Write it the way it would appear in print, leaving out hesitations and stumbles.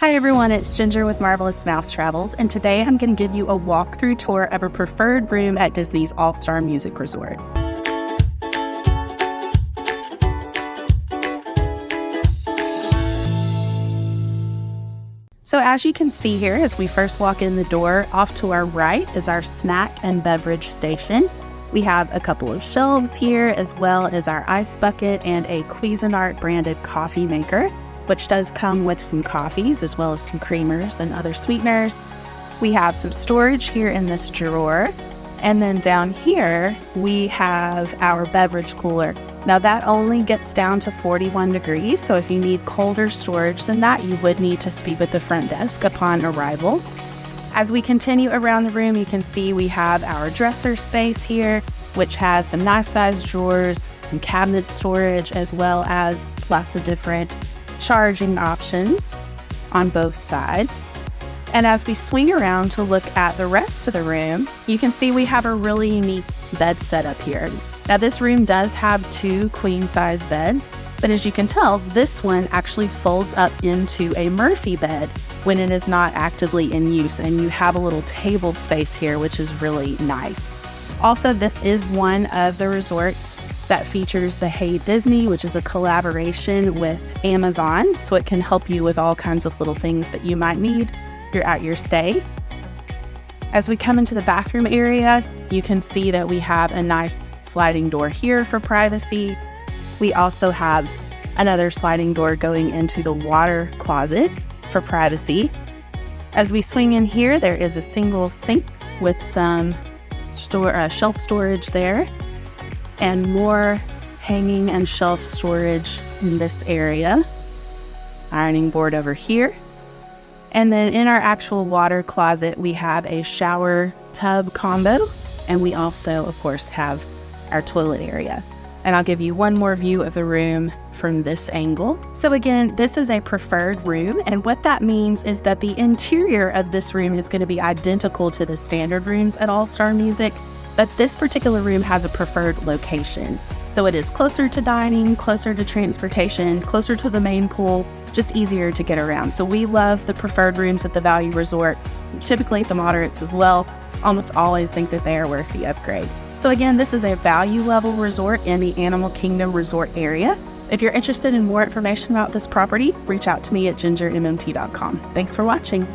Hi everyone, it's Ginger with Marvelous Mouse Travels, and today I'm going to give you a walkthrough tour of a preferred room at Disney's All-Star Music Resort. So as you can see here, as we first walk in the door, off to our right is our snack and beverage station. We have a couple of shelves here, as well as our ice bucket and a Cuisinart branded coffee maker, which does come with some coffees as well as some creamers and other sweeteners. We have some storage here in this drawer. And then down here, we have our beverage cooler. Now that only gets down to 41 degrees, so if you need colder storage than that, you would need to speak with the front desk upon arrival. As we continue around the room, you can see we have our dresser space here, which has some nice sized drawers, some cabinet storage, as well as lots of different charging options on both sides. And as we swing around to look at the rest of the room, you can see we have a really unique bed setup here. Now this room does have two queen size beds, but as you can tell, this one actually folds up into a Murphy bed when it is not actively in use, and you have a little table space here, which is really nice. Also, this is one of the resorts that features the Hey Disney, which is a collaboration with Amazon, so it can help you with all kinds of little things that you might need throughout your stay. As we come into the bathroom area, you can see that we have a nice sliding door here for privacy. We also have another sliding door going into the water closet for privacy. As we swing in here, there is a single sink with some shelf storage there, and more hanging and shelf storage in this area. Ironing board over here. And then in our actual water closet, we have a shower tub combo, and we also, of course, have our toilet area. And I'll give you one more view of the room from this angle. So again, this is a preferred room, and what that means is that the interior of this room is going to be identical to the standard rooms at All-Star Music, but this particular room has a preferred location. So it is closer to dining, closer to transportation, closer to the main pool, just easier to get around. So we love the preferred rooms at the value resorts, typically at the moderates as well. Almost always think that they are worth the upgrade. So again, this is a value level resort in the Animal Kingdom resort area. If you're interested in more information about this property, reach out to me at gingermmt.com. Thanks for watching.